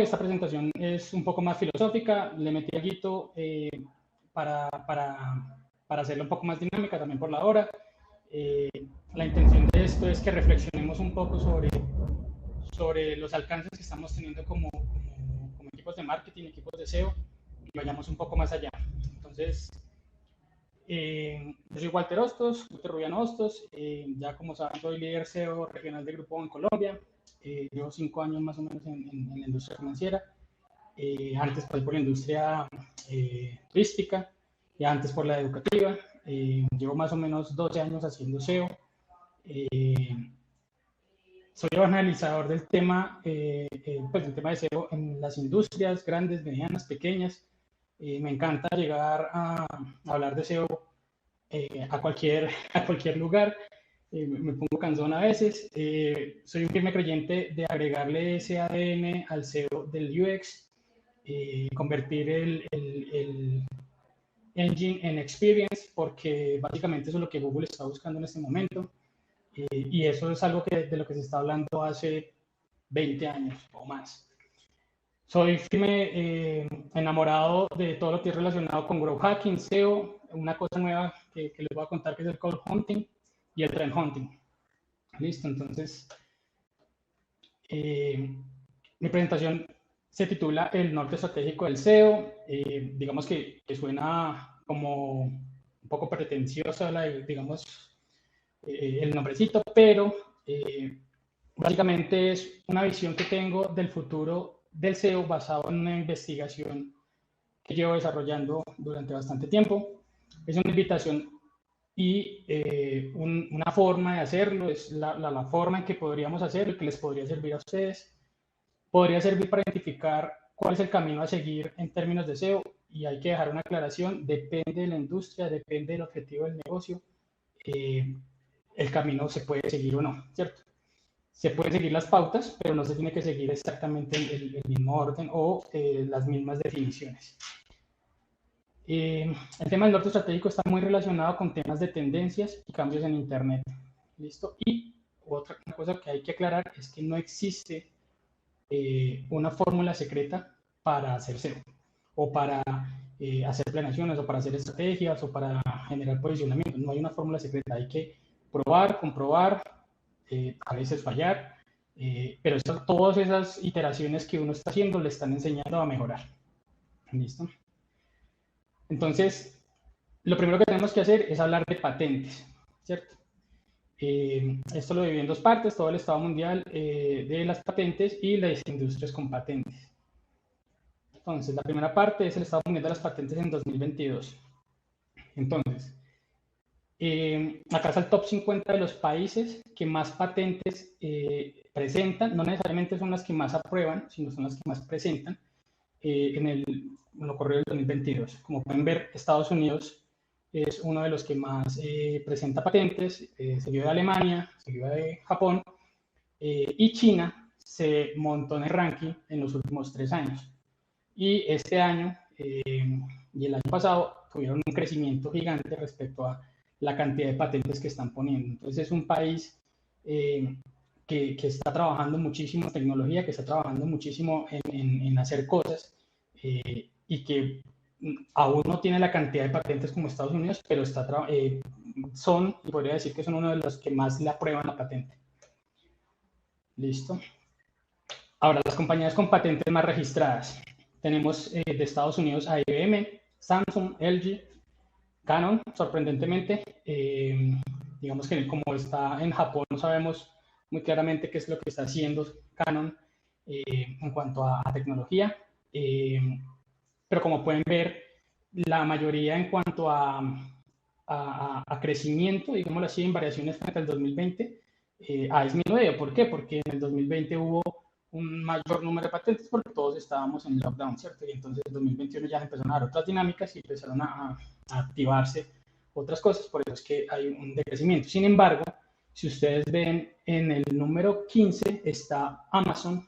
esta presentación es un poco más filosófica, le metí algo para hacerla un poco más dinámica también por la hora. La intención de esto es que reflexionemos un poco sobre los alcances que estamos teniendo como equipos de marketing, equipos de SEO, y vayamos un poco más allá. Entonces, yo soy Walter Hostos, Walter Rubiano Hostos, ya como saben soy líder SEO regional de Grupo en Colombia, llevo 5 años más o menos en la industria financiera, antes pasé por la industria turística y antes por la educativa, llevo más o menos 12 años haciendo SEO, soy analizador del tema, pues del tema de SEO en las industrias grandes, medianas, pequeñas. Me encanta llegar a hablar de SEO a cualquier lugar. Me pongo cansón a veces. Soy un firme creyente de agregarle ese ADN al SEO del UX, convertir el engine en experience, porque básicamente eso es lo que Google está buscando en este momento. Y eso es algo de lo que se está hablando hace 20 años o más. Soy firme enamorado de todo lo que es relacionado con growth hacking, SEO, una cosa nueva que les voy a contar que es el cold hunting y el trend hunting. Listo, entonces mi presentación se titula El norte estratégico del SEO. Digamos que suena como un poco pretenciosa, digamos, el nombrecito, pero básicamente es una visión que tengo del futuro del SEO basado en una investigación que llevo desarrollando durante bastante tiempo. Es una invitación y una forma de hacerlo, es la forma en que podríamos hacerlo, que les podría servir a ustedes. Podría servir para identificar cuál es el camino a seguir en términos de SEO, y hay que dejar una aclaración, depende de la industria, depende del objetivo del negocio. El camino se puede seguir o no, ¿cierto? Se pueden seguir las pautas, pero no se tiene que seguir exactamente el mismo orden o las mismas definiciones. El tema del norte estratégico está muy relacionado con temas de tendencias y cambios en Internet. ¿Listo? Y otra cosa que hay que aclarar es que no existe una fórmula secreta para hacer SEO o para hacer planeaciones o para hacer estrategias o para generar posicionamiento. No hay una fórmula secreta, hay que probar, comprobar, a veces fallar, pero todas esas iteraciones que uno está haciendo le están enseñando a mejorar. ¿Listo? Entonces, lo primero que tenemos que hacer es hablar de patentes, ¿cierto? Esto lo divido en dos partes, todo el estado mundial de las patentes y las industrias con patentes. Entonces, la primera parte es el estado mundial de las patentes en 2022. Entonces, acá está el top 50 de los países que más patentes presentan, no necesariamente son las que más aprueban, sino son las que más presentan en lo corrido del 2022. Como pueden ver, Estados Unidos es uno de los que más presenta patentes, seguido de Alemania, seguido de Japón, y China se montó en el ranking en los últimos 3 años. Y este año y el año pasado tuvieron un crecimiento gigante respecto a la cantidad de patentes que están poniendo. Entonces es un país que está trabajando muchísimo en tecnología, que está trabajando muchísimo en hacer cosas y que aún no tiene la cantidad de patentes como Estados Unidos, pero y podría decir que son uno de los que más le aprueban la patente. Listo. Ahora, las compañías con patentes más registradas. Tenemos de Estados Unidos a IBM, Samsung, LG, Canon, sorprendentemente. Digamos que como está en Japón, no sabemos muy claramente qué es lo que está haciendo Canon en cuanto a tecnología. Pero como pueden ver, la mayoría en cuanto a crecimiento, digámoslo así, en variaciones frente al 2020, ha disminuido. ¿Por qué? Porque en el 2020 hubo un mayor número de patentes porque todos estábamos en lockdown, ¿cierto? Y entonces en 2021 ya empezaron a dar otras dinámicas y empezaron a activarse otras cosas, por eso es que hay un decrecimiento. Sin embargo, si ustedes ven en el número 15 está Amazon,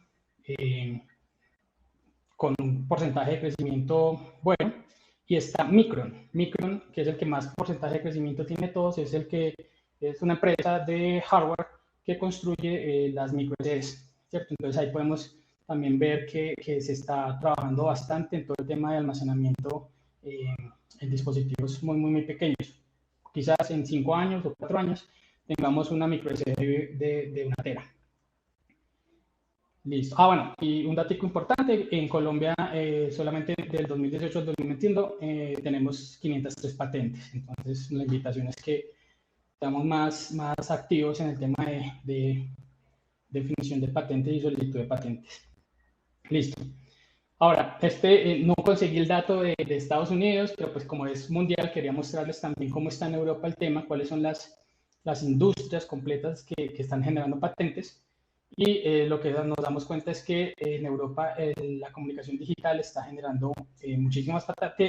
con un porcentaje de crecimiento bueno, y está Micron, que es el que más porcentaje de crecimiento tiene todos, es una empresa de hardware que construye las micro LEDs, ¿cierto? Entonces ahí podemos también ver que se está trabajando bastante en todo el tema de almacenamiento en dispositivos muy pequeños. Quizás en 5 años o 4 años tengamos una micro SD de 1 tera. Listo. Bueno, y un dato importante, en Colombia solamente del 2018 al 2021 tenemos 503 patentes. Entonces, la invitación es que estamos más activos en el tema de definición de patentes y solicitud de patentes. Listo. Ahora, no conseguí el dato de Estados Unidos, pero pues como es mundial, quería mostrarles también cómo está en Europa el tema, cuáles son las industrias completas que están generando patentes. Y lo que nos damos cuenta es que en Europa la comunicación digital está generando muchísimas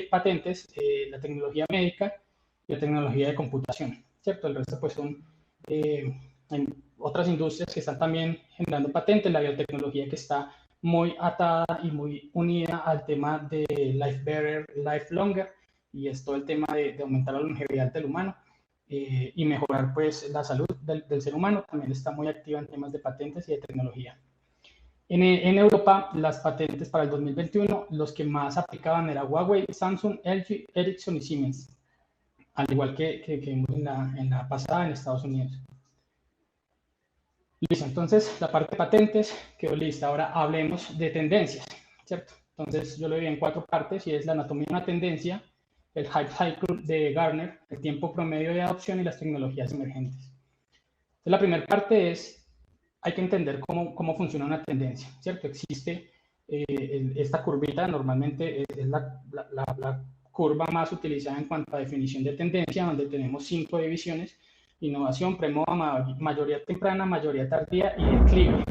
patentes, la tecnología médica y la tecnología de computación, ¿cierto? El resto pues son otras industrias que están también generando patentes, la biotecnología que está muy atada y muy unida al tema de Life Better, Life Longer, y es todo el tema de aumentar la longevidad del humano. Y mejorar pues la salud del ser humano, también está muy activa en temas de patentes y de tecnología. En Europa, las patentes para el 2021, los que más aplicaban era Huawei, Samsung, LG, Ericsson y Siemens, al igual que vimos en la pasada en Estados Unidos. Listo, entonces la parte de patentes quedó lista. Ahora hablemos de tendencias, ¿cierto? Entonces yo lo dividí en 4 partes y es la anatomía de una tendencia, el Hype Cycle de Gartner, el tiempo promedio de adopción y las tecnologías emergentes. Entonces, la primera parte es, hay que entender cómo funciona una tendencia, ¿cierto? Existe esta curvita, normalmente es la curva más utilizada en cuanto a definición de tendencia, donde tenemos 5 divisiones: innovación, premoda, mayoría temprana, mayoría tardía y declive.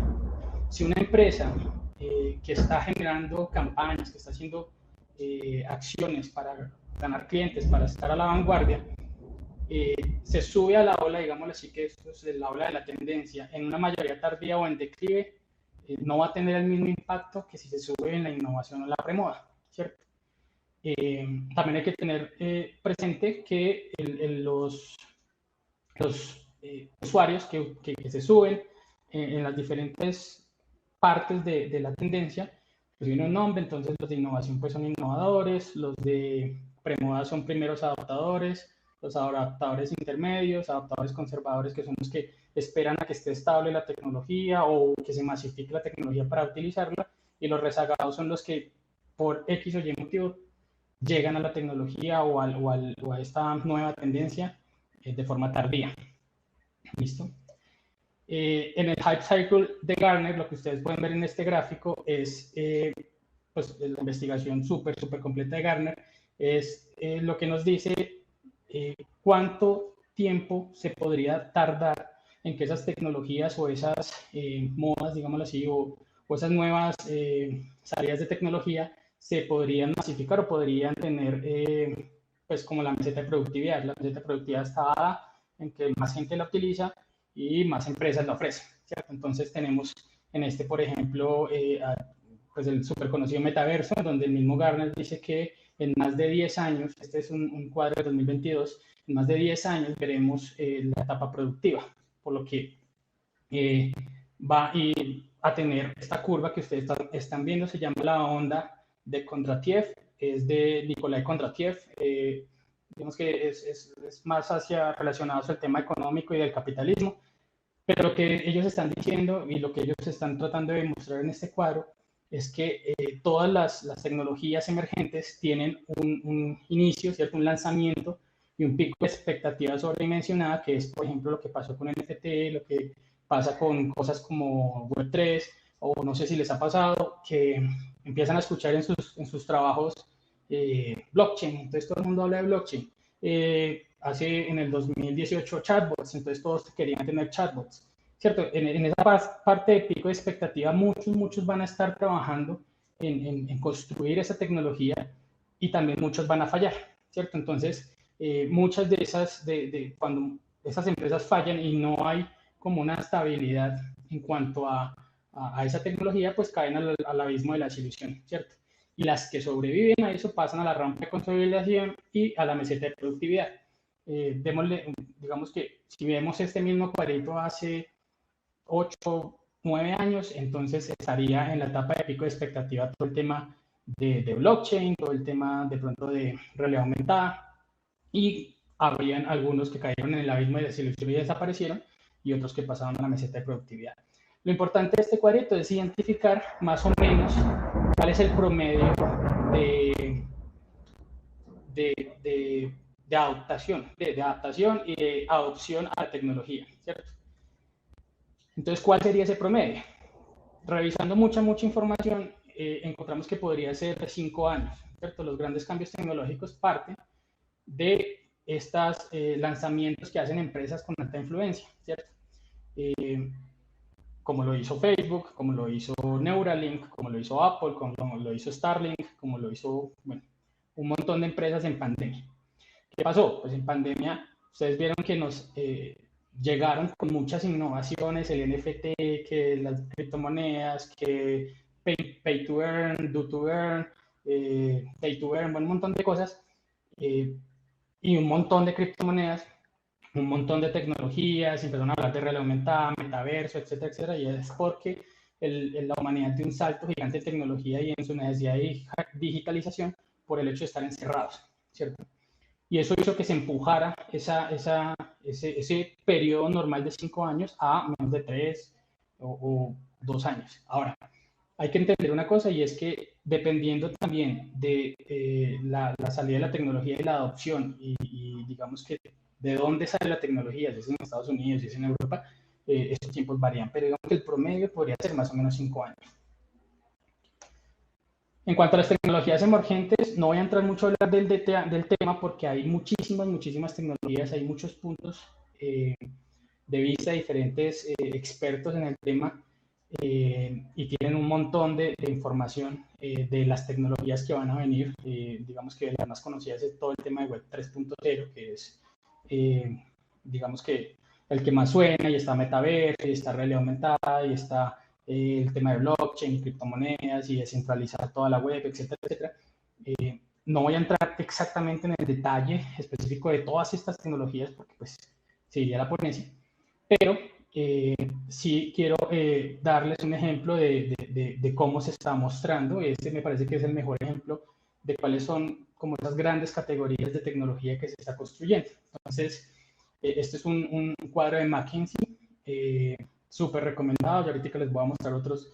Si una empresa que está generando campañas, que está haciendo acciones para ganar clientes, para estar a la vanguardia, se sube a la ola, digámoslo así, que esto es la ola de la tendencia, en una mayoría tardía o en declive, no va a tener el mismo impacto que si se sube en la innovación o la premoda, ¿cierto? También hay que tener presente que los usuarios que se suben en las diferentes partes de la tendencia, pues viene un nombre, entonces los de innovación pues son innovadores, los de premoda son primeros adaptadores, los adaptadores intermedios, adaptadores conservadores, que son los que esperan a que esté estable la tecnología o que se masifique la tecnología para utilizarla, y los rezagados son los que por X o Y motivo llegan a la tecnología o a esta nueva tendencia de forma tardía. ¿Listo? En el Hype Cycle de Gartner, lo que ustedes pueden ver en este gráfico es pues, la investigación súper completa de Gartner, es lo que nos dice cuánto tiempo se podría tardar en que esas tecnologías o esas modas, digámoslo así, o esas nuevas salidas de tecnología se podrían masificar o podrían tener, pues como la meseta de productividad. La meseta de productividad está dada en que más gente la utiliza y más empresas la ofrecen, ¿cierto? Entonces tenemos en este, por ejemplo, pues el súper conocido metaverso, donde el mismo Gartner dice que en más de 10 años, este es un cuadro de 2022, en más de 10 años veremos la etapa productiva, por lo que va a tener esta curva que ustedes están viendo, se llama la onda de Kondratiev, es de Nikolai Kondratiev, digamos que es más relacionado al tema económico y del capitalismo, pero lo que ellos están diciendo y lo que ellos están tratando de demostrar en este cuadro es que todas las tecnologías emergentes tienen un inicio, ¿cierto? Un lanzamiento y un pico de expectativa sobredimensionada, que es, por ejemplo, lo que pasó con NFT, lo que pasa con cosas como Web3, o no sé si les ha pasado, que empiezan a escuchar en sus trabajos blockchain, entonces todo el mundo habla de blockchain. Hace en el 2018 chatbots, entonces todos querían tener chatbots, ¿cierto? En esa parte de pico de expectativa, muchos van a estar trabajando en construir esa tecnología y también muchos van a fallar, ¿cierto? Entonces, muchas de esas, cuando esas empresas fallan y no hay como una estabilidad en cuanto a esa tecnología, pues caen al abismo de la desilusión, ¿cierto? Y las que sobreviven a eso pasan a la rampa de consolidación y a la meseta de productividad. Démosle, digamos que si vemos este mismo cuadrito hace 9 años, entonces estaría en la etapa de pico de expectativa todo el tema de blockchain, todo el tema de pronto de realidad aumentada, y habrían algunos que cayeron en el abismo de desilusión y desaparecieron, y otros que pasaron a la meseta de productividad. Lo importante de este cuadrito es identificar más o menos cuál es el promedio de adaptación y de adopción a la tecnología, ¿cierto? Entonces, ¿cuál sería ese promedio? Revisando mucha información, encontramos que podría ser de 5 años, ¿cierto? Los grandes cambios tecnológicos parten de estos lanzamientos que hacen empresas con alta influencia, ¿cierto? Como lo hizo Facebook, como lo hizo Neuralink, como lo hizo Apple, como lo hizo Starlink, como lo hizo, bueno, un montón de empresas en pandemia. ¿Qué pasó? Pues en pandemia ustedes vieron que nos llegaron con muchas innovaciones, el NFT, que las criptomonedas, que pay to earn, do to earn, pay to earn, bueno, un montón de cosas, y un montón de criptomonedas, un montón de tecnologías, empezaron a hablar de realidad aumentada, metaverso, etcétera, etcétera, y es porque la humanidad dio un salto gigante en tecnología y en su necesidad de digitalización por el hecho de estar encerrados, ¿cierto? Y eso hizo que se empujara ese periodo normal de 5 años a menos de 3 o 2 años. Ahora, hay que entender una cosa, y es que dependiendo también de la salida de la tecnología y la adopción, y digamos que de dónde sale la tecnología, si es en Estados Unidos, si es en Europa, estos tiempos varían, pero digamos que el promedio podría ser más o menos 5 años. En cuanto a las tecnologías emergentes, no voy a entrar mucho a hablar del tema porque hay muchísimas tecnologías, hay muchos puntos de vista de diferentes expertos en el tema, y tienen un montón de información de las tecnologías que van a venir. Digamos que las más conocidas es todo el tema de Web 3.0, que es, digamos que el que más suena, y está metaverso, y está realidad aumentada, y está el tema de blockchain y criptomonedas y descentralizar toda la web, etcétera, etcétera. No voy a entrar exactamente en el detalle específico de todas estas tecnologías porque pues seguiría la ponencia, pero sí quiero darles un ejemplo de cómo se está mostrando. Este me parece que es el mejor ejemplo de cuáles son como esas grandes categorías de tecnología que se está construyendo. Entonces, este es un cuadro de McKinsey, súper recomendado. Yo ahorita les voy a mostrar otros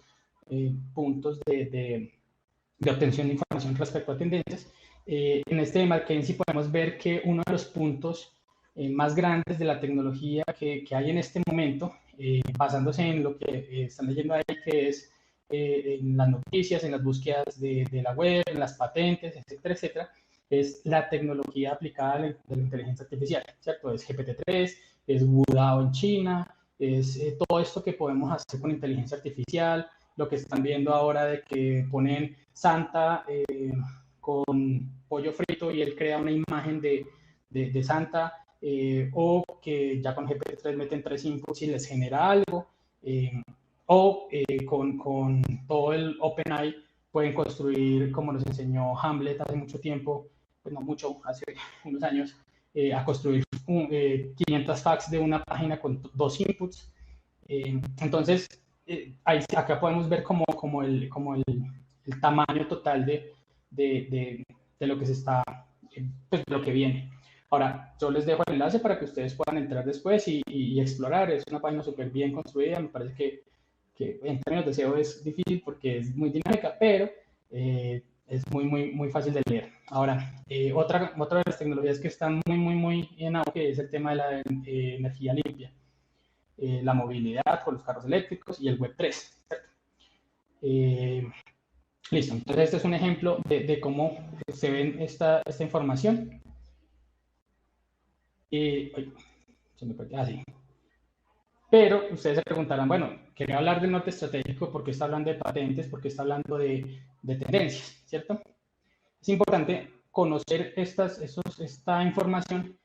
puntos de obtención de información respecto a tendencias. En este de McKinsey podemos ver que uno de los puntos más grandes de la tecnología que hay en este momento, basándose en lo que están leyendo ahí, que es en las noticias, en las búsquedas de la web, en las patentes, etcétera, etcétera, es la tecnología aplicada de la inteligencia artificial, ¿cierto? Es GPT-3, es Wudao en China, es todo esto que podemos hacer con inteligencia artificial, lo que están viendo ahora de que ponen Santa con pollo frito y él crea una imagen de Santa, o que ya con GPT-3 meten 3 inputs y les genera algo, o con todo el OpenAI pueden construir, como nos enseñó Hamlet hace mucho tiempo, pues no mucho, hace unos años, a construir 500 facts de una página con 2 inputs. Entonces, acá podemos ver como el tamaño total de lo que se está, pues, de lo que viene. Ahora, yo les dejo el enlace para que ustedes puedan entrar después y explorar. Es una página súper bien construida. Me parece que en términos de SEO es difícil porque es muy dinámica, pero es muy fácil de leer. Ahora, otra de las tecnologías que están muy en auge es el tema de la energía limpia. La movilidad con los carros eléctricos y el Web 3. Listo, entonces este es un ejemplo de cómo se ve esta información. Se me perdió, sí. Pero ustedes se preguntarán, bueno, quería hablar del norte estratégico, ¿por qué está hablando de patentes? ¿Por qué está hablando de tendencias? ¿Cierto? Es importante conocer esta información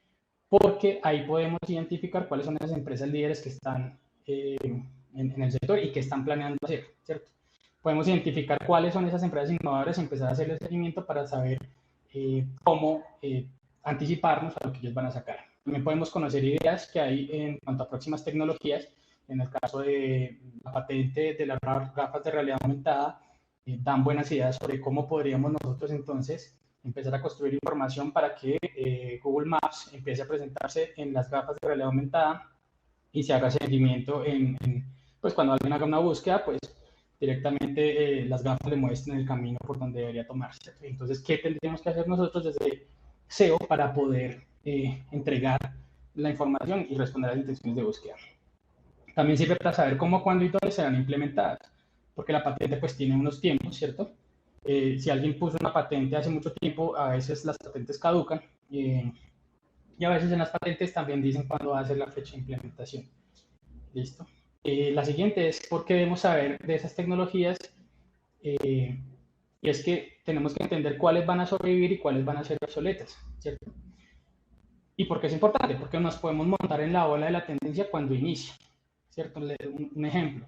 porque ahí podemos identificar cuáles son las empresas líderes que están en el sector y que están planeando hacer, ¿cierto? Podemos identificar cuáles son esas empresas innovadoras y empezar a hacerle seguimiento para saber cómo anticiparnos a lo que ellos van a sacar. También podemos conocer ideas que hay en cuanto a próximas tecnologías, en el caso de la patente de las gafas de realidad aumentada, dan buenas ideas sobre cómo podríamos nosotros entonces empezar a construir información para que Google Maps empiece a presentarse en las gafas de realidad aumentada y se haga seguimiento pues cuando alguien haga una búsqueda, pues directamente las gafas le muestran el camino por donde debería tomarse. Entonces, ¿qué tendríamos que hacer nosotros desde SEO para poder entregar la información y responder a las intenciones de búsqueda? También sirve para saber cómo, cuándo y dónde serán implementadas, porque la patente pues tiene unos tiempos, ¿cierto? Si alguien puso una patente hace mucho tiempo, a veces las patentes caducan y a veces en las patentes también dicen cuándo va a ser la fecha de implementación. ¿Listo? La siguiente es por qué debemos saber de esas tecnologías y es que tenemos que entender cuáles van a sobrevivir y cuáles van a ser obsoletas, ¿cierto? ¿Y por qué es importante? Porque nos podemos montar en la ola de la tendencia cuando inicia, ¿cierto? Un ejemplo.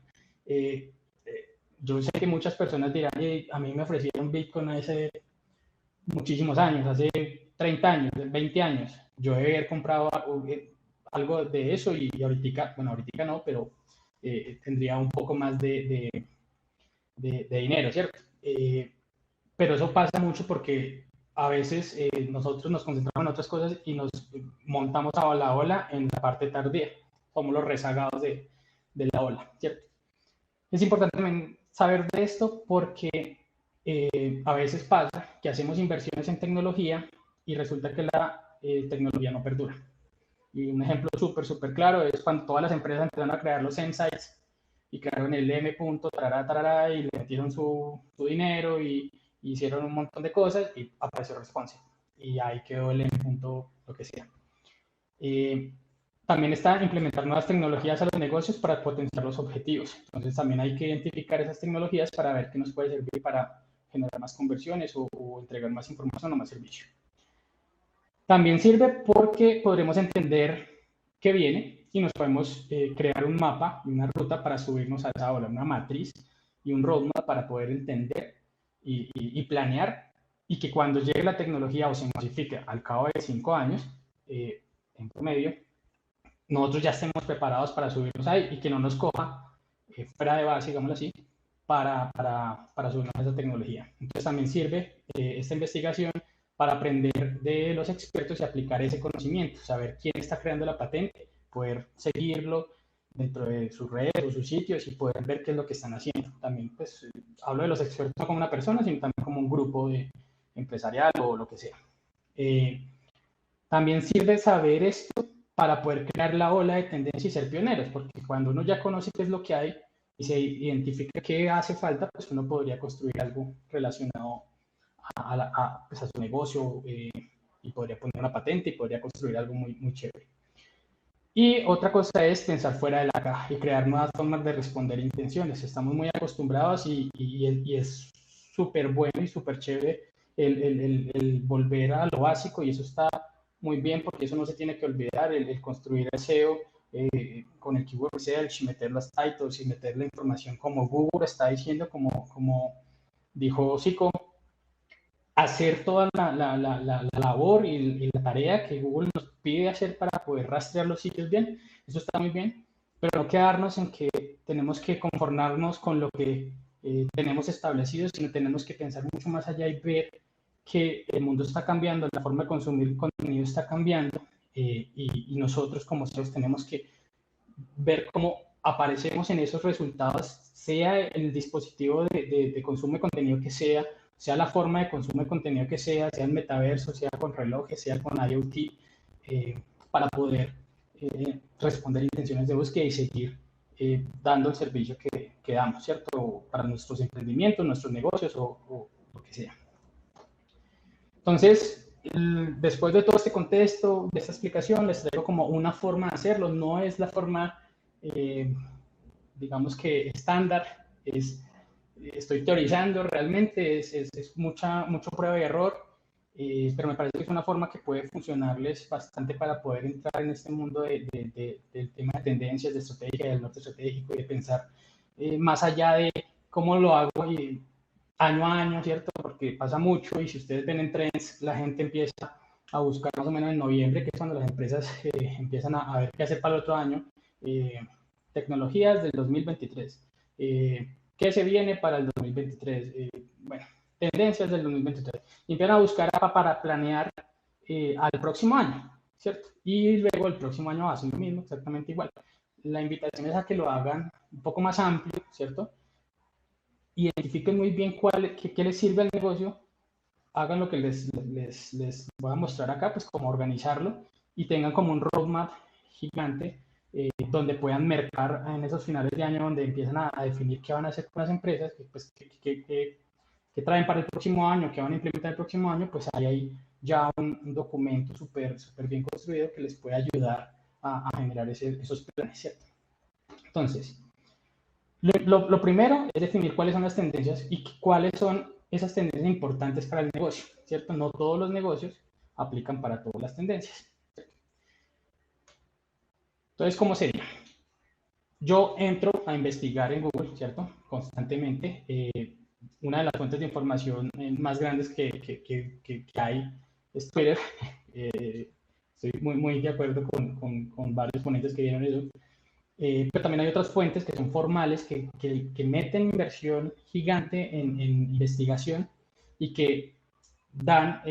Yo sé que muchas personas dirán, a mí me ofrecieron Bitcoin hace muchísimos años, hace 30 años, 20 años. Yo debe haber comprado algo de eso y ahorita, bueno, ahorita no, pero tendría un poco más de dinero, ¿cierto? Pero eso pasa mucho porque a veces nosotros nos concentramos en otras cosas y nos montamos a la ola en la parte tardía. Somos los rezagados de la ola, ¿cierto? Es importante también saber de esto porque a veces pasa que hacemos inversiones en tecnología y resulta que la tecnología no perdura. Y un ejemplo súper claro es cuando todas las empresas empezaron a crear los M-Sites y crearon el M. Tarará, y le metieron su dinero y hicieron un montón de cosas y apareció Responsive. Y ahí quedó el M. Lo que sea. También está implementar nuevas tecnologías a los negocios para potenciar los objetivos. Entonces también hay que identificar esas tecnologías para ver qué nos puede servir para generar más conversiones o entregar más información o más servicio. También sirve porque podremos entender qué viene y nos podemos crear un mapa y una ruta para subirnos a esa ola, una matriz y un roadmap para poder entender y planear y que cuando llegue la tecnología o se masifique al cabo de 5 años, en promedio, nosotros ya estemos preparados para subirnos ahí y que no nos coja fuera de base, digámoslo así, para subirnos a esa tecnología. Entonces también sirve esta investigación para aprender de los expertos y aplicar ese conocimiento, saber quién está creando la patente, poder seguirlo dentro de sus redes o sus sitios y poder ver qué es lo que están haciendo. También pues hablo de los expertos no como una persona, sino también como un grupo empresarial o lo que sea. También sirve saber esto para poder crear la ola de tendencia y ser pioneros, porque cuando uno ya conoce qué es lo que hay y se identifica qué hace falta, pues uno podría construir algo relacionado pues a su negocio y podría poner una patente y podría construir algo muy chévere. Y otra cosa es pensar fuera de la caja y crear nuevas formas de responder intenciones. Estamos muy acostumbrados y es súper bueno y súper chévere el volver a lo básico y eso está muy bien porque eso no se tiene que olvidar, el construir el SEO con el keyword research y meter los titles y meter la información como Google está diciendo, como dijo Zico, hacer toda la labor y la tarea que Google nos pide hacer para poder rastrear los sitios bien, eso está muy bien, pero no quedarnos en que tenemos que conformarnos con lo que tenemos establecido, sino tenemos que pensar mucho más allá y ver que el mundo está cambiando, la forma de consumir contenido está cambiando y nosotros como SEOs tenemos que ver cómo aparecemos en esos resultados, sea el dispositivo de consumo de contenido que sea la forma de consumo de contenido que sea el metaverso, sea con relojes, sea con IoT, para poder responder intenciones de búsqueda y seguir dando el servicio que damos, ¿cierto? Para nuestros emprendimientos, nuestros negocios o lo que sea. Entonces, después de todo este contexto, de esta explicación, les traigo como una forma de hacerlo. No es la forma, digamos que estándar, estoy teorizando realmente, es mucho prueba y error, pero me parece que es una forma que puede funcionarles bastante para poder entrar en este mundo del tema de tendencias, de estrategia, del norte estratégico y de pensar más allá de cómo lo hago y año a año, ¿cierto? Porque pasa mucho y si ustedes ven en trends, la gente empieza a buscar más o menos en noviembre, que es cuando las empresas empiezan a ver qué hacer para el otro año. tecnologías del 2023. ¿Qué se viene para el 2023? Bueno, tendencias del 2023. Y empiezan a buscar para planear al próximo año, ¿cierto? Y luego el próximo año hacen lo mismo, exactamente igual. La invitación es a que lo hagan un poco más amplio, ¿cierto? Identifiquen muy bien qué les sirve al negocio, hagan lo que les voy a mostrar acá, pues cómo organizarlo y tengan como un roadmap gigante donde puedan mercar en esos finales de año, donde empiezan a definir qué van a hacer con las empresas, qué traen para el próximo año, qué van a implementar el próximo año, pues hay ya un documento súper bien construido que les puede ayudar a generar esos planes, ¿cierto? Entonces, lo primero es definir cuáles son las tendencias y cuáles son esas tendencias importantes para el negocio, ¿cierto? No todos los negocios aplican para todas las tendencias. ¿Cierto? Entonces, ¿cómo sería? Yo entro a investigar en Google, ¿cierto? Constantemente. Una de las fuentes de información más grandes que hay es Twitter. Estoy muy de acuerdo con varios ponentes que vieron eso. Pero también hay otras fuentes que son formales, que meten inversión gigante en investigación y que dan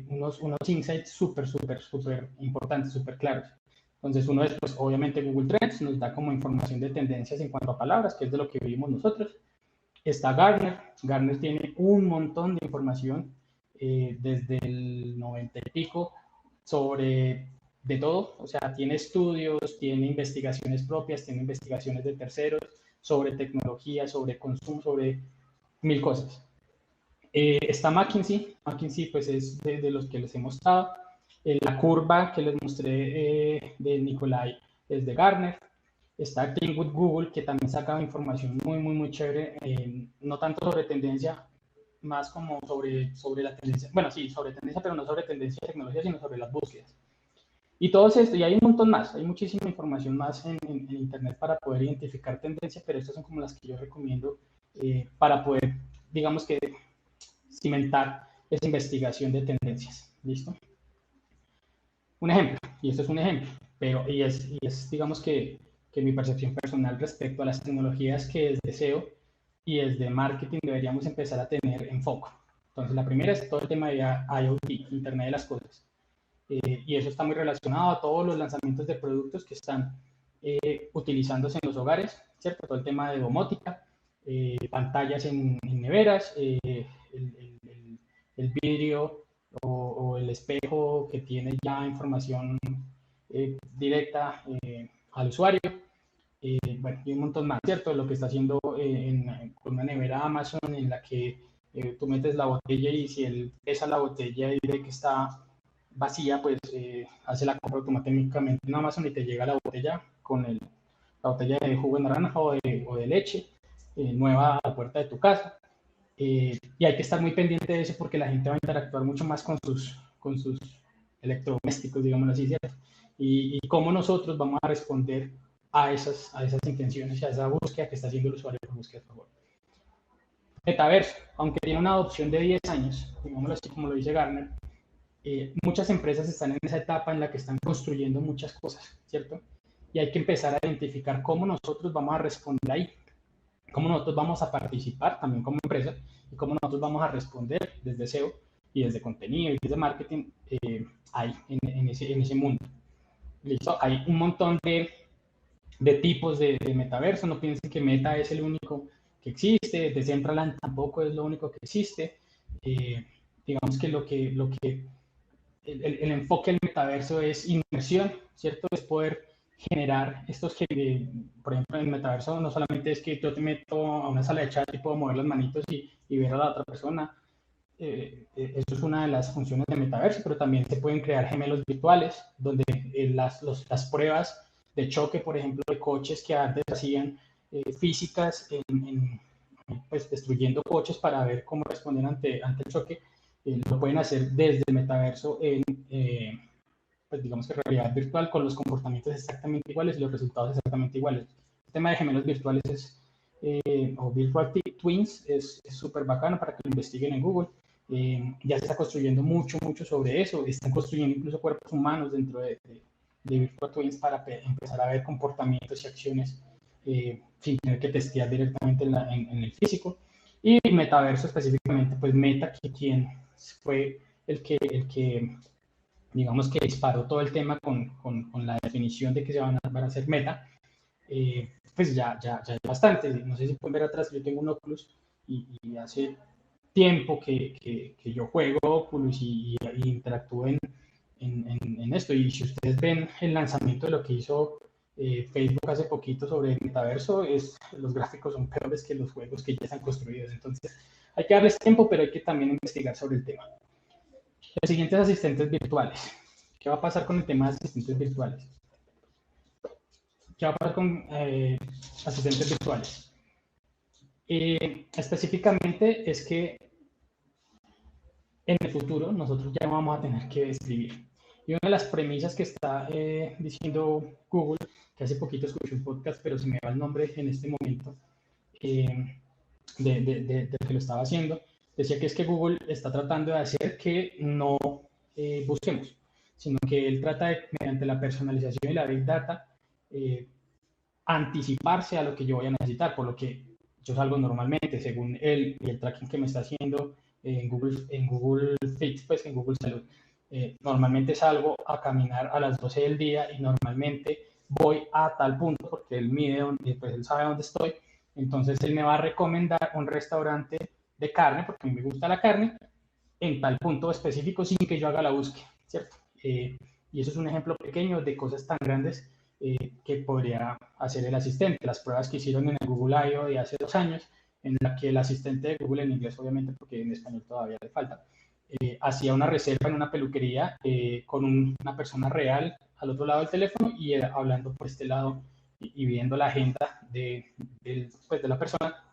unos insights súper importantes, súper claros. Entonces, uno es, pues, obviamente, Google Trends, nos da como información de tendencias en cuanto a palabras, que es de lo que vivimos nosotros. Está Gartner. Gartner tiene un montón de información desde el 90 y pico sobre de todo, o sea, tiene estudios, tiene investigaciones propias, tiene investigaciones de terceros sobre tecnología, sobre consumo, sobre mil cosas. Está McKinsey. McKinsey pues es de los que les he mostrado. La curva que les mostré de Nicolai es de Gartner. Está Acting with Google, que también saca información muy chévere, no tanto sobre tendencia, más como sobre la tendencia, bueno, sí, sobre tendencia, pero no sobre tendencia de tecnología, sino sobre las búsquedas. Y todo esto, y hay un montón más, hay muchísima información más en Internet para poder identificar tendencias, pero estas son como las que yo recomiendo para poder, digamos que, cimentar esa investigación de tendencias. ¿Listo? Un ejemplo, y esto es un ejemplo, pero y es digamos que mi percepción personal respecto a las tecnologías que desde SEO y desde marketing deberíamos empezar a tener en foco. Entonces, la primera es todo el tema de IoT, Internet de las Cosas. Y eso está muy relacionado a todos los lanzamientos de productos que están utilizándose en los hogares, ¿cierto? Todo el tema de domótica, pantallas en neveras, el vidrio o el espejo que tiene ya información directa al usuario. Bueno, y un montón más, ¿cierto? Lo que está haciendo con una nevera Amazon en la que tú metes la botella y si él pesa la botella y ve que está vacía, pues hace la compra automáticamente en Amazon y te llega la botella con la botella de jugo de naranja o de leche nueva a la puerta de tu casa. Y hay que estar muy pendiente de eso porque la gente va a interactuar mucho más con sus electrodomésticos, digámoslo así, ¿cierto? Y cómo nosotros vamos a responder a esas intenciones y a esa búsqueda que está haciendo el usuario por búsqueda, por favor. Metaverso, aunque tiene una adopción de 10 años, digámoslo así como lo dice Gartner, muchas empresas están en esa etapa en la que están construyendo muchas cosas, ¿cierto? Y hay que empezar a identificar cómo nosotros vamos a responder ahí, cómo nosotros vamos a participar también como empresa y cómo nosotros vamos a responder desde SEO y desde contenido y desde marketing ahí, en ese mundo. ¿Listo? Hay un montón de tipos de metaverso, no piensen que Meta es el único que existe, Decentraland tampoco es lo único que existe. Digamos que el enfoque del metaverso es inmersión, ¿cierto? Es poder generar estos que, por ejemplo, en el metaverso no solamente es que yo te meto a una sala de chat y puedo mover las manitos y ver a la otra persona. Eso es una de las funciones del metaverso, pero también se pueden crear gemelos virtuales, donde las pruebas de choque, por ejemplo, de coches que antes hacían físicas, pues destruyendo coches para ver cómo responden ante el choque, lo pueden hacer desde el metaverso en, pues digamos que realidad virtual con los comportamientos exactamente iguales y los resultados exactamente iguales. El tema de gemelos virtuales o virtual twins es súper bacano para que lo investiguen en Google. Ya se está construyendo mucho sobre eso. Están construyendo incluso cuerpos humanos dentro de virtual twins para empezar a ver comportamientos y acciones sin tener que testear directamente en el físico. Y metaverso específicamente, pues Meta, que quien fue el que digamos que disparó todo el tema con la definición de que se van a hacer Meta, pues ya es bastante. No sé si pueden ver atrás, yo tengo un Oculus y hace tiempo que yo juego Oculus y interactúo en esto. Y si ustedes ven el lanzamiento de lo que hizo Facebook hace poquito sobre el metaverso, los gráficos son peores que los juegos que ya están construidos. Entonces, hay que darles tiempo, pero hay que también investigar sobre el tema. El siguiente es asistentes virtuales. ¿Qué va a pasar con el tema de asistentes virtuales? ¿Qué va a pasar con asistentes virtuales? Específicamente es que en el futuro nosotros ya vamos a tener que escribir. Y una de las premisas que está diciendo Google, que hace poquito escuché un podcast, pero se me va el nombre en este momento, de que lo estaba haciendo, decía que es que Google está tratando de hacer que no busquemos, sino que él trata de, mediante la personalización y la Big Data, anticiparse a lo que yo voy a necesitar, por lo que yo salgo normalmente, según él y el tracking que me está haciendo en Google Fit, pues en Google Salud. Normalmente salgo a caminar a las 12 del día y normalmente voy a tal punto, porque él mide, pues él sabe dónde estoy, entonces él me va a recomendar un restaurante de carne, porque a mí me gusta la carne, en tal punto específico sin que yo haga la búsqueda, ¿cierto? Y eso es un ejemplo pequeño de cosas tan grandes que podría hacer el asistente. Las pruebas que hicieron en el Google I.O. de hace 2 años, en la que el asistente de Google, en inglés obviamente, porque en español todavía le falta, hacía una reserva en una peluquería con una persona real al otro lado del teléfono y hablando por este lado y viendo la agenda pues de la persona,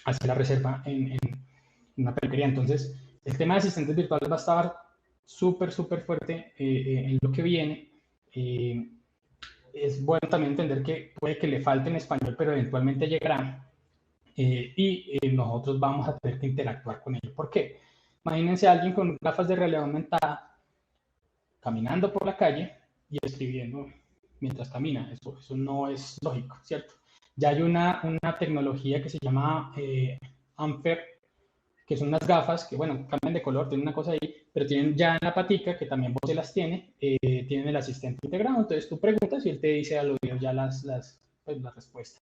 hacer la reserva en una peluquería. Entonces, el tema de asistentes virtuales va a estar súper fuerte en lo que viene. Es bueno también entender que puede que le falte en español, pero eventualmente llegará. Nosotros vamos a tener que interactuar con ello. ¿Por qué? Imagínense a alguien con gafas de realidad aumentada caminando por la calle y escribiendo mientras camina. Eso no es lógico, ¿cierto? Ya hay una tecnología que se llama Ampere, que son unas gafas que, bueno, cambian de color, tienen una cosa ahí, pero tienen ya en la patica, que también vos se las tiene, tienen el asistente integrado. Entonces tú preguntas y él te dice a los videos ya pues, las respuestas.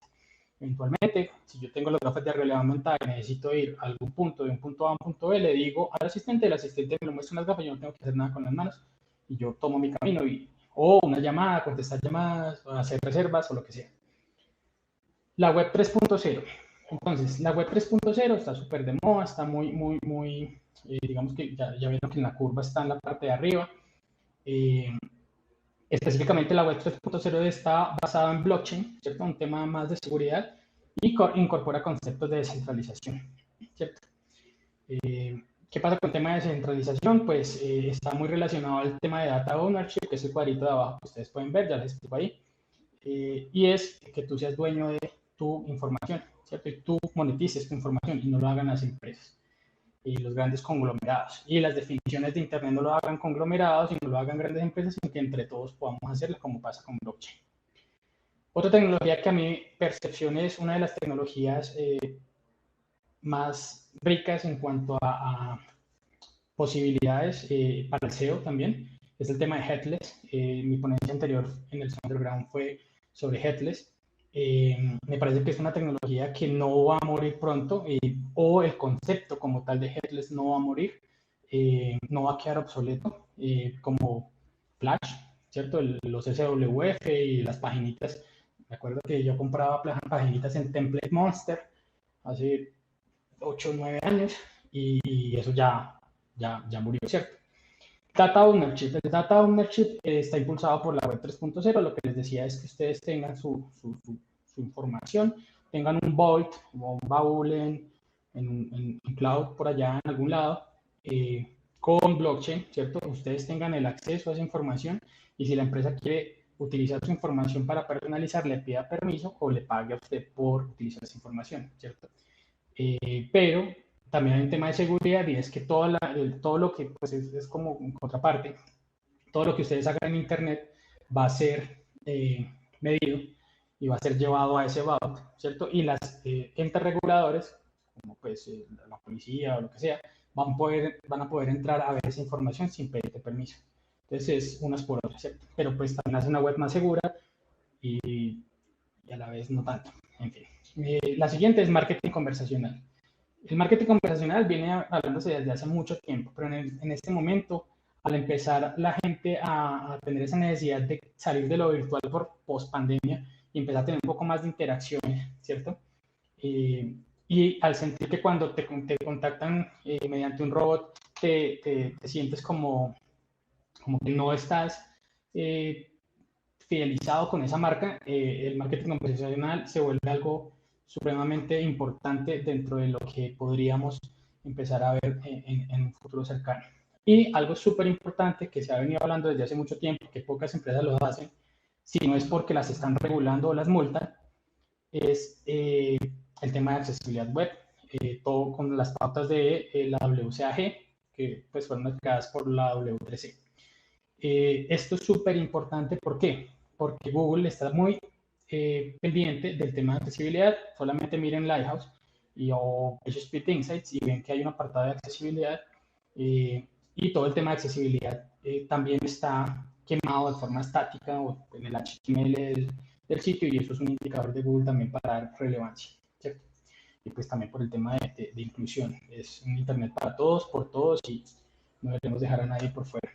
Eventualmente, si yo tengo las gafas de realidad aumentada y necesito ir a algún punto, de un punto A a un punto B, le digo al asistente, el asistente me lo muestra unas gafas, yo no tengo que hacer nada con las manos, y yo tomo mi camino, o una llamada, contestar llamadas, o hacer reservas, o lo que sea. La web 3.0. Entonces, la web 3.0 está súper de moda, está muy, digamos que ya vieron que en la curva está en la parte de arriba. Específicamente la web 3.0 está basada en blockchain, ¿cierto? Un tema más de seguridad y incorpora conceptos de descentralización, ¿cierto? ¿Qué pasa con el tema de descentralización? Pues está muy relacionado al tema de data ownership, que es el cuadrito de abajo que ustedes pueden ver, ya les explico ahí. Y es que tú seas dueño de tu información, ¿cierto? Y tú monetices tu información y no lo hagan las empresas y los grandes conglomerados. Y las definiciones de Internet no lo hagan conglomerados y no lo hagan grandes empresas, sino que entre todos podamos hacerlo como pasa con blockchain. Otra tecnología que a mi percepción es una de las tecnologías más ricas en cuanto a posibilidades para el SEO también, es el tema de Headless. Mi ponencia anterior en el Underground fue sobre Headless. Me parece que es una tecnología que no va a morir pronto, o el concepto como tal de Headless no va a morir, no va a quedar obsoleto, como Flash, ¿cierto? Los SWF y las paginitas. Me acuerdo que yo compraba paginitas en Template Monster hace 8 o 9 años y eso ya murió, ¿cierto? Data Ownership. El Data Ownership está impulsado por la web 3.0. Lo que les decía es que ustedes tengan su información, tengan un vault o un baúl en cloud por allá en algún lado, con blockchain, ¿cierto? Ustedes tengan el acceso a esa información y si la empresa quiere utilizar su información para personalizar, le pida permiso o le pague a usted por utilizar esa información, ¿cierto? Pero también hay un tema de seguridad y es que todo lo que pues es como en contraparte, todo lo que ustedes hagan en Internet va a ser medido y va a ser llevado a ese bout, ¿cierto? Y las entes reguladores, como pues la policía o lo que sea, van a poder entrar a ver esa información sin pedirte permiso. Entonces es unas por otras, ¿cierto? Pero pues también hace una web más segura y a la vez no tanto. En fin. La siguiente es marketing conversacional. El marketing conversacional viene hablándose desde hace mucho tiempo, pero en este momento, al empezar la gente a tener esa necesidad de salir de lo virtual por post pandemia y empezar a tener un poco más de interacciones, ¿cierto? Y al sentir que cuando te contactan mediante un robot, te sientes como que no estás fidelizado con esa marca, el marketing conversacional se vuelve algo supremamente importante dentro de lo que podríamos empezar a ver en un futuro cercano. Y algo súper importante que se ha venido hablando desde hace mucho tiempo, que pocas empresas lo hacen, si no es porque las están regulando o las multan, es el tema de accesibilidad web, todo con las pautas de la WCAG, que pues fueron aplicadas por la W3C. Esto es súper importante, ¿por qué? Porque Google está muy pendiente del tema de accesibilidad. Solamente miren Lighthouse o PageSpeed Insights y ven que hay un apartado de accesibilidad y todo el tema de accesibilidad también está quemado de forma estática o en el HTML del sitio y eso es un indicador de Google también para dar relevancia, ¿cierto? Y pues también por el tema de inclusión. Es un Internet para todos, por todos y no debemos dejar a nadie por fuera.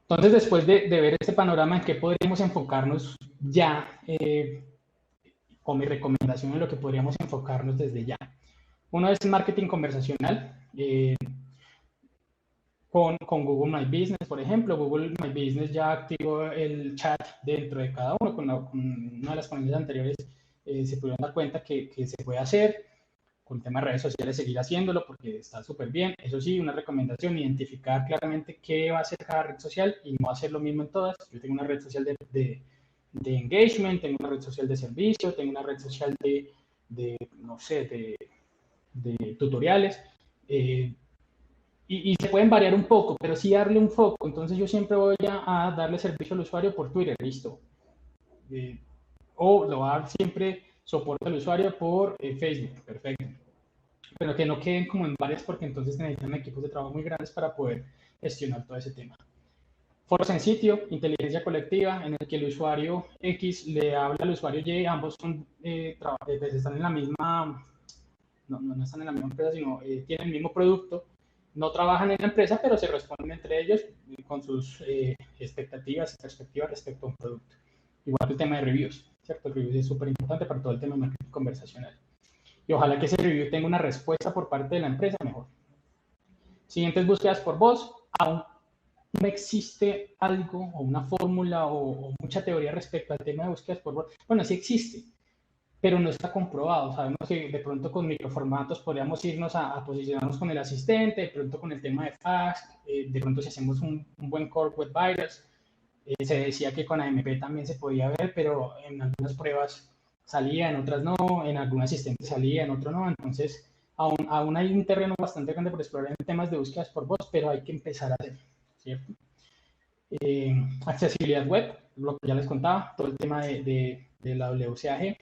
Entonces, después de ver este panorama, ¿en qué podríamos enfocarnos ya? Con mi recomendación en lo que podríamos enfocarnos desde ya. Uno es marketing conversacional. Con Google My Business, por ejemplo, Google My Business ya activó el chat dentro de cada uno. Con una de las ponencias anteriores se pudieron dar cuenta que se puede hacer. Con el tema de redes sociales, seguir haciéndolo porque está súper bien. Eso sí, una recomendación, identificar claramente qué va a hacer cada red social y no hacer lo mismo en todas. Yo tengo una red social de engagement, tengo una red social de servicio, tengo una red social no sé, de tutoriales. Y se pueden variar un poco, pero sí darle un foco. Entonces yo siempre voy a darle servicio al usuario por Twitter, listo. O lo va a dar siempre soporte al usuario por Facebook, perfecto. Pero que no queden como en varias porque entonces necesitan equipos de trabajo muy grandes para poder gestionar todo ese tema. Foros en sitio, inteligencia colectiva, en el que el usuario X le habla al usuario Y, ambos son, están en la misma, no están en la misma empresa, sino tienen el mismo producto, no trabajan en la empresa, pero se responden entre ellos con sus expectativas y perspectivas respecto a un producto. Igual que el tema de reviews, ¿cierto? El reviews es súper importante para todo el tema de marketing conversacional. Y ojalá que ese review tenga una respuesta por parte de la empresa mejor. Siguientes búsquedas por voz. Aún no existe algo o una fórmula o mucha teoría respecto al tema de búsquedas por voz. Bueno, sí existe, pero no está comprobado. Sabemos que de pronto con microformatos podríamos irnos a posicionarnos con el asistente, de pronto con el tema de fax, de pronto si hacemos un buen core web vitals. Se decía que con AMP también se podía ver, pero en algunas pruebas salía, en otras no, en algún asistente salía, en otro no. Entonces, aún hay un terreno bastante grande por explorar en temas de búsquedas por voz, pero hay que empezar a hacer, ¿cierto? Accesibilidad web, lo que ya les contaba, todo el tema de la WCAG,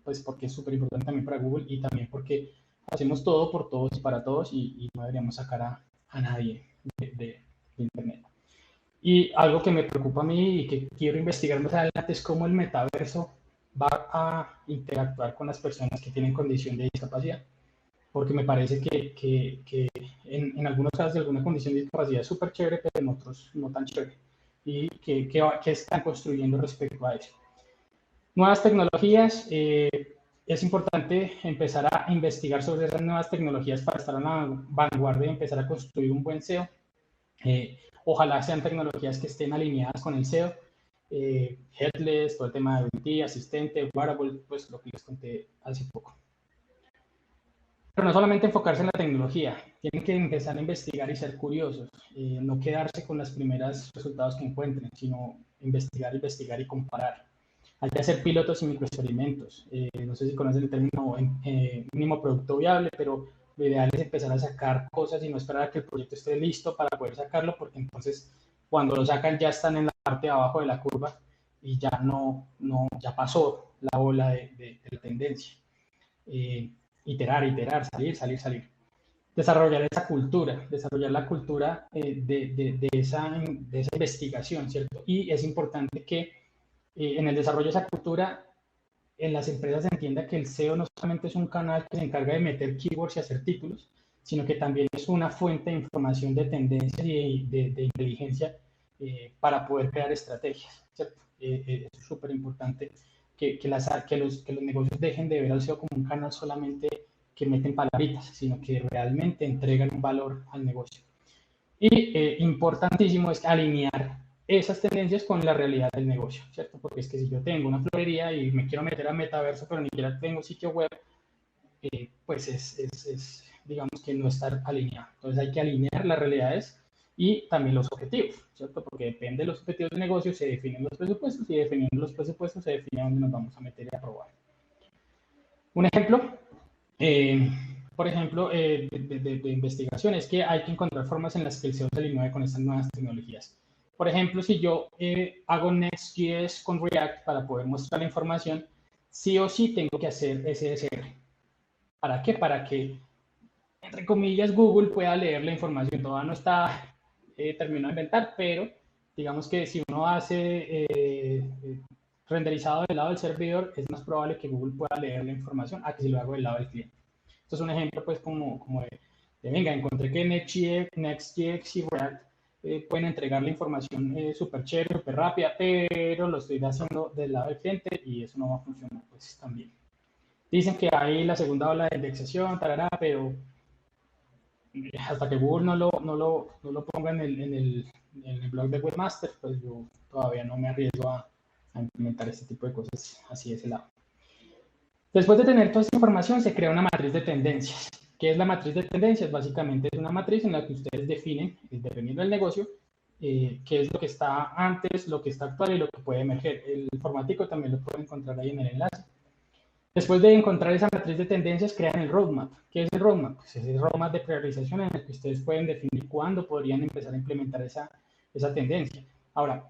pues porque es súper importante también para Google y también porque hacemos todo por todos y para todos y no deberíamos sacar a nadie de Internet. Y algo que me preocupa a mí y que quiero investigar más adelante es cómo el metaverso va a interactuar con las personas que tienen condición de discapacidad. Porque me parece que en algunos casos de alguna condición de discapacidad es súper chévere, pero en otros no tan chévere. Y que están construyendo respecto a eso. Nuevas tecnologías. Es importante empezar a investigar sobre esas nuevas tecnologías para estar a la vanguardia y empezar a construir un buen SEO. Ojalá sean tecnologías que estén alineadas con el SEO, headless, todo el tema de IoT, asistente, wearable, pues lo que les conté hace poco. Pero no solamente enfocarse en la tecnología, tienen que empezar a investigar y ser curiosos, no quedarse con los primeros resultados que encuentren, sino investigar y comparar. Hay que hacer pilotos y microexperimentos. No sé si conocen el término mínimo producto viable, pero lo ideal es empezar a sacar cosas y no esperar a que el proyecto esté listo para poder sacarlo, porque entonces cuando lo sacan ya están en la parte de abajo de la curva y ya ya pasó la ola de la tendencia. Iterar, salir. Desarrollar esa cultura, desarrollar la cultura de esa investigación, ¿cierto? Y es importante que en el desarrollo de esa cultura, en las empresas se entienda que el SEO no solamente es un canal que se encarga de meter keywords y hacer títulos, sino que también es una fuente de información, de tendencias y de inteligencia para poder crear estrategias, ¿cierto? Es súper importante que los negocios dejen de ver al SEO como un canal solamente que meten palabritas, sino que realmente entregan un valor al negocio. Y importantísimo es alinear esas tendencias con la realidad del negocio, ¿cierto? Porque es que si yo tengo una florería y me quiero meter a metaverso, pero ni siquiera tengo sitio web, pues digamos que no estar alineado. Entonces hay que alinear las realidades y también los objetivos, ¿cierto? Porque depende de los objetivos de negocio, se definen los presupuestos y definiendo los presupuestos se define dónde nos vamos a meter y a probar. Un ejemplo, por ejemplo, de investigación es que hay que encontrar formas en las que el SEO se alinee con estas nuevas tecnologías. Por ejemplo, si yo hago Next.js con React para poder mostrar la información, sí o sí tengo que hacer SSR. ¿Para qué? Para que, entre comillas, Google pueda leer la información. Todavía no está terminado de inventar, pero digamos que si uno hace renderizado del lado del servidor, es más probable que Google pueda leer la información a que si lo hago del lado del cliente. Esto es un ejemplo, pues, como de venga, encontré que Next.js y React pueden entregar la información súper chévere, súper rápida, pero lo estoy haciendo del lado del cliente y eso no va a funcionar, pues, también. Dicen que hay la segunda ola de indexación, tarará, pero hasta que Google no lo ponga en el blog de Webmaster, pues yo todavía no me arriesgo a implementar este tipo de cosas así de ese lado. Después de tener toda esta información, se crea una matriz de tendencias. ¿Qué es la matriz de tendencias? Básicamente es una matriz en la que ustedes definen, dependiendo del negocio, qué es lo que está antes, lo que está actual y lo que puede emerger. El formatico también lo pueden encontrar ahí en el enlace. Después de encontrar esa matriz de tendencias, crean el roadmap. ¿Qué es el roadmap? Pues es el roadmap de priorización en el que ustedes pueden definir cuándo podrían empezar a implementar esa tendencia. Ahora,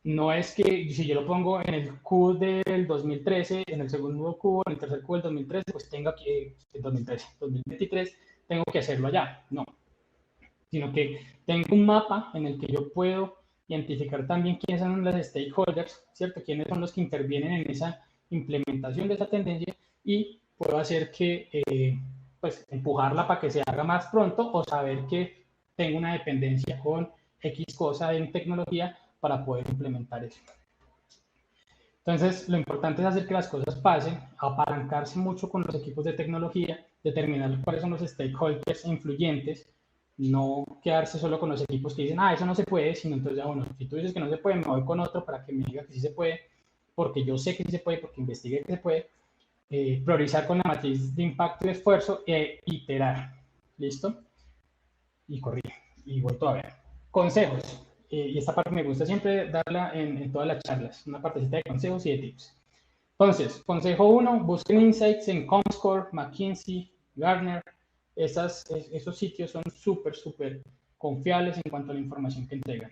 no es que si yo lo pongo en el Q del 2013, en el segundo Q, en el tercer Q del 2013, pues tengo que, 2023, tengo que hacerlo allá. No, sino que tengo un mapa en el que yo puedo identificar también quiénes son los stakeholders, ¿cierto? Quiénes son los que intervienen en esa implementación de esa tendencia y puedo hacer que, pues, empujarla para que se haga más pronto o saber que tengo una dependencia con X cosa en tecnología para poder implementar eso. Entonces, lo importante es hacer que las cosas pasen, apalancarse mucho con los equipos de tecnología, determinar cuáles son los stakeholders influyentes, no quedarse solo con los equipos que dicen, eso no se puede, sino entonces, ya, bueno, si tú dices que no se puede, me voy con otro para que me diga que sí se puede, porque yo sé que sí se puede, porque investigué que se puede. Priorizar con la matriz de impacto y esfuerzo e iterar. ¿Listo? Y corrige. Y voy todavía. Consejos. Y esta parte me gusta siempre darla en todas las charlas. Una partecita de consejos y de tips. Entonces, consejo 1, busquen insights en Comscore, McKinsey, Gartner. Esos sitios son súper confiables en cuanto a la información que entregan.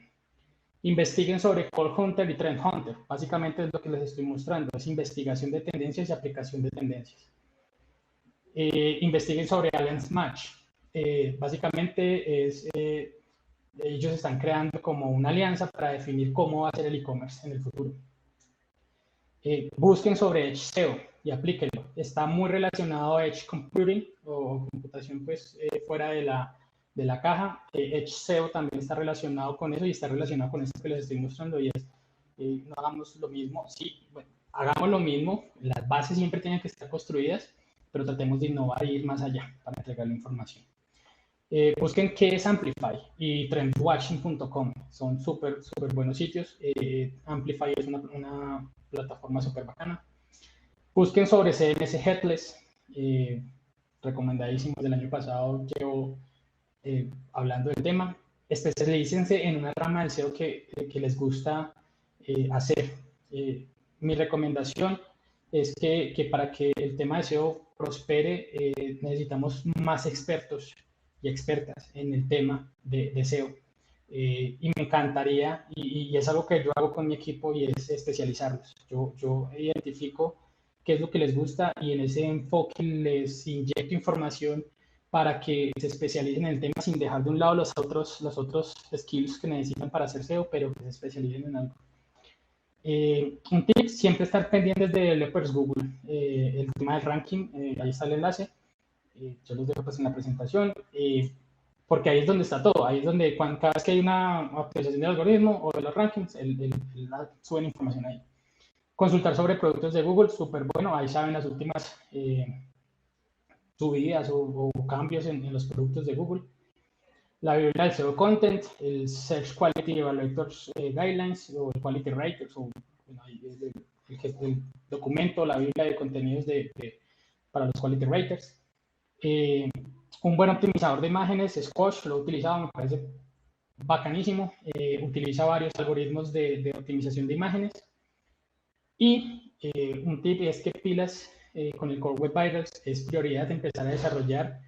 Investiguen sobre Call Hunter y Trend Hunter. Básicamente es lo que les estoy mostrando. Es investigación de tendencias y aplicación de tendencias. Investiguen sobre Alliance Match. Básicamente ellos están creando como una alianza para definir cómo va a ser el e-commerce en el futuro. Busquen sobre Edge SEO y aplíquenlo. Está muy relacionado a Edge Computing o computación pues fuera de la caja. Edge SEO también está relacionado con eso y está relacionado con esto que les estoy mostrando y es no hagamos lo mismo. Sí, bueno, hagamos lo mismo. Las bases siempre tienen que estar construidas, pero tratemos de innovar e ir más allá para entregar la información. Busquen qué es Amplify y trendwatching.com. Son súper buenos sitios. Amplify es una plataforma súper bacana. Busquen sobre CMS Headless. Recomendadísimo. Del año pasado llevo hablando del tema. Especialícense en una rama del SEO que les gusta hacer. Mi recomendación es que para que el tema de SEO prospere necesitamos más expertos y expertas en el tema de SEO. y me encantaría, y es algo que yo hago con mi equipo, y es especializarlos. Yo identifico qué es lo que les gusta y en ese enfoque les inyecto información para que se especialicen en el tema sin dejar de un lado los otros skills que necesitan para hacer SEO, pero que se especialicen en algo. Un tip, siempre estar pendientes de developers Google, el tema del ranking, ahí está el enlace, yo los dejo pues en la presentación, porque ahí es donde está todo, ahí es donde cada vez que hay una actualización del algoritmo o de los rankings, suben información ahí. Consultar sobre productos de Google, súper bueno, ahí saben las últimas subidas o cambios en los productos de Google. La Biblia del SEO Content, el Search Quality Evaluators Guidelines o el Quality Writers, o bueno, el documento, la Biblia de contenidos para los Quality Writers. Un buen optimizador de imágenes, Squash, lo he utilizado, me parece bacanísimo. Utiliza varios algoritmos de optimización de imágenes. Y un tip es que pilas con el Core Web Vitals, es prioridad empezar a desarrollar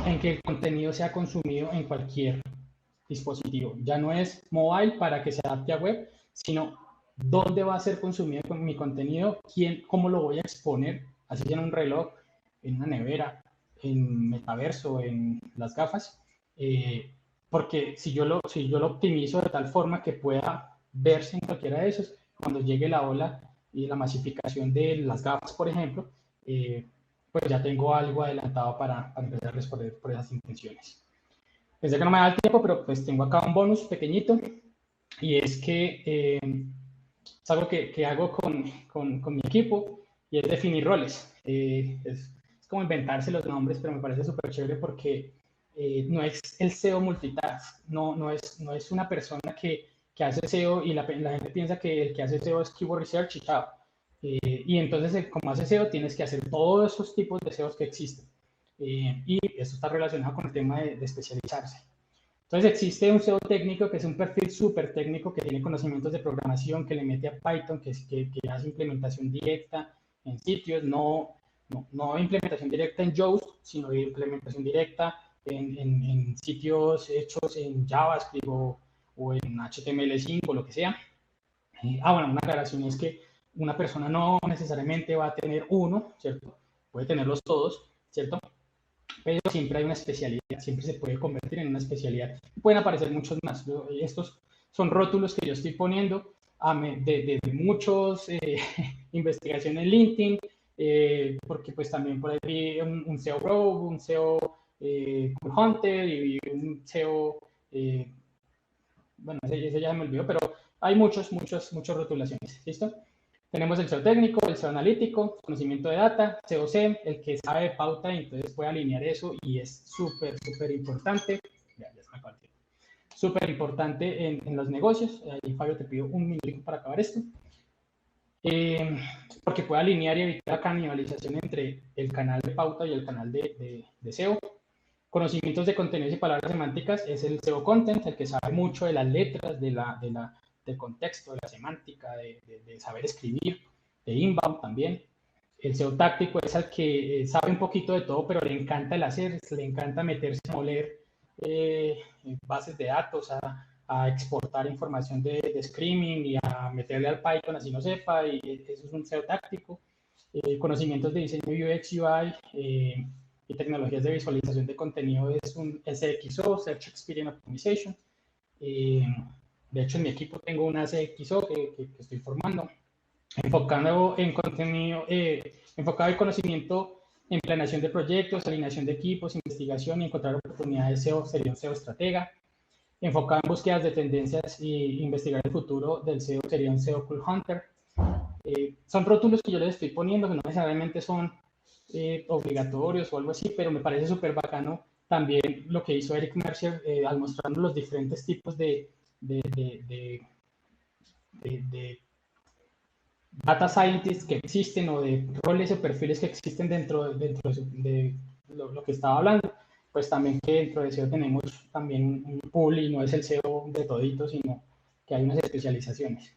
en que el contenido sea consumido en cualquier dispositivo. Ya no es mobile para que se adapte a web, sino dónde va a ser consumido mi contenido, cómo lo voy a exponer, así sea en un reloj, en una nevera, en metaverso, en las gafas, porque si yo lo optimizo de tal forma que pueda verse en cualquiera de esos, cuando llegue la ola y la masificación de las gafas, por ejemplo, pues ya tengo algo adelantado para empezar a responder por esas intenciones. Pensé que no me da el tiempo, pero pues tengo acá un bonus pequeñito, y es que es algo que hago con mi equipo, y es definir roles. Es como inventarse los nombres, pero me parece súper chévere porque no es el SEO multitask, no es una persona que hace SEO y la gente piensa que el que hace SEO es Keyword Research y chao. Y entonces, como hace SEO, tienes que hacer todos esos tipos de SEOs que existen. Y eso está relacionado con el tema de especializarse. Entonces existe un SEO técnico, que es un perfil súper técnico, que tiene conocimientos de programación, que le mete a Python, que hace implementación directa en sitios, no implementación directa en Yoast, sino implementación directa en sitios hechos en JavaScript o en HTML5 o lo que sea. Bueno, una aclaración es que una persona no necesariamente va a tener uno, ¿cierto? Puede tenerlos todos, ¿cierto? Pero siempre hay una especialidad, siempre se puede convertir en una especialidad. Pueden aparecer muchos más. Estos son rótulos que yo estoy poniendo de muchos investigación en LinkedIn, porque pues también por ahí vi un SEO Rogue, un SEO Hunter y un SEO, bueno, ese ya me olvidó, pero hay muchas rotulaciones, ¿listo? Tenemos el SEO técnico, el SEO analítico, conocimiento de data, SEO-SEM, el que sabe de pauta y entonces puede alinear eso, y es súper importante. Ya se me partió. Súper importante en los negocios. Ahí, Fabio, te pido un minuto para acabar esto. Porque puede alinear y evitar la canibalización entre el canal de pauta y el canal de SEO. Conocimientos de contenidos y palabras semánticas es el SEO Content, el que sabe mucho de las letras, del contexto, de la semántica, de saber escribir, de inbound también. El SEO táctico es el que sabe un poquito de todo, pero le encanta el hacer, le encanta meterse a moler bases de datos, a exportar información de streaming y a meterle al Python así no sepa, y eso es un SEO táctico. Conocimientos de diseño UX, UI y tecnologías de visualización de contenido es un SXO, Search Experience Optimization. De hecho, en mi equipo tengo una SXO que estoy formando, enfocado en contenido, enfocado en conocimiento en planeación de proyectos, alineación de equipos, investigación y encontrar oportunidades SEO, sería un SEO estratega. Enfocado en búsquedas de tendencias y investigar el futuro del SEO, sería un SEO Cool Hunter. Son rótulos que yo les estoy poniendo, que no necesariamente son obligatorios o algo así, pero me parece súper bacano también lo que hizo Eric Mercer al mostrarnos los diferentes tipos de data scientists que existen, o de roles o perfiles que existen dentro de lo que estaba hablando. Pues también que dentro de SEO tenemos también un pool, y no es el SEO de toditos, sino que hay unas especializaciones.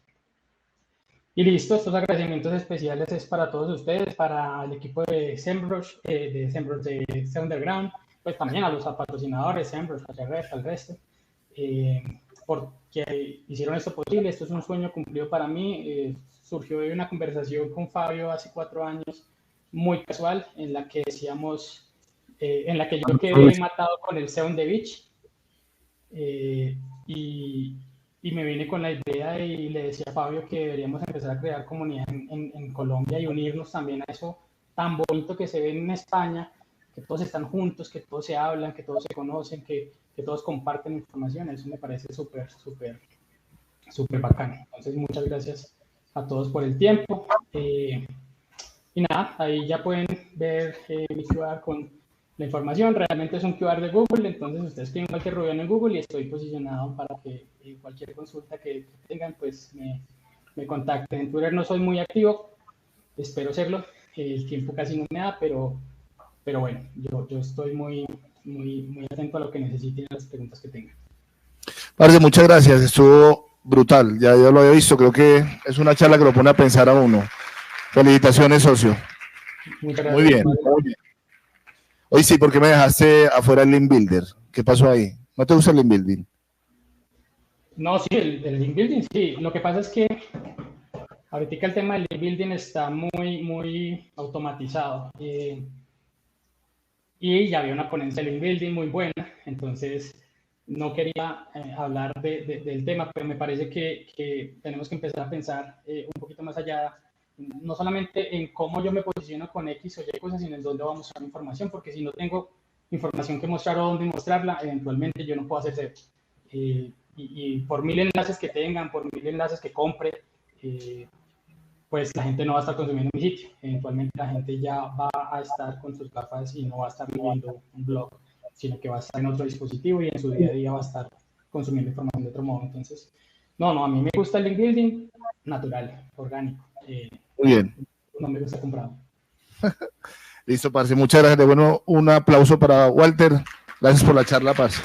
Y listo, estos agradecimientos especiales es para todos ustedes, para el equipo de SEMrush, de SEO Underground, pues también a los patrocinadores, Semrush, al resto, porque hicieron esto posible. Esto es un sueño cumplido para mí. Surgió de una conversación con Fabio hace 4 años, muy casual, en la que decíamos, en la que yo quedé matado con el SEO on the Beach, y me vine con la idea y le decía a Fabio que deberíamos empezar a crear comunidad en Colombia y unirnos también a eso tan bonito que se ve en España, que todos están juntos, que todos se hablan, que todos se conocen, que todos comparten información. Eso me parece súper, súper, súper bacano. Entonces, muchas gracias a todos por el tiempo. Y nada, ahí ya pueden ver mi QR con la información. Realmente es un QR de Google, entonces ustedes escriben cualquier Rubiano en Google y estoy posicionado para que cualquier consulta que tengan, pues me contacten. En Twitter no soy muy activo, espero serlo. El tiempo casi no me da, pero bueno, yo estoy muy atento a lo que necesiten, a las preguntas que tengan. Parce, muchas gracias, estuvo brutal, ya lo había visto, creo que es una charla que lo pone a pensar a uno. Felicitaciones, socio. Muchas gracias. Muy bien, muy bien. Oye, sí, ¿por qué me dejaste afuera el Link Builder? ¿Qué pasó ahí? ¿No te gusta el Link Building? No, sí, el Link Building, sí. Lo que pasa es que ahorita el tema del Link Building está muy automatizado. Y ya había una ponencia de Link Building muy buena, entonces no quería hablar del tema, pero me parece que tenemos que empezar a pensar un poquito más allá, no solamente en cómo yo me posiciono con X o Y cosas, sino en dónde voy a mostrar información, porque si no tengo información que mostrar o dónde mostrarla, eventualmente yo no puedo hacer SEO. Y por 1000 enlaces que tengan, por 1000 enlaces que compre, pues la gente no va a estar consumiendo mi sitio. Eventualmente la gente ya va a estar con sus gafas y no va a estar leyendo un blog, sino que va a estar en otro dispositivo y en su día a día va a estar consumiendo información de otro modo. Entonces, no, a mí me gusta el link building natural, orgánico. Muy bien. No me gusta comprado. Listo, parce. Muchas gracias. Bueno, un aplauso para Walter. Gracias por la charla, parce.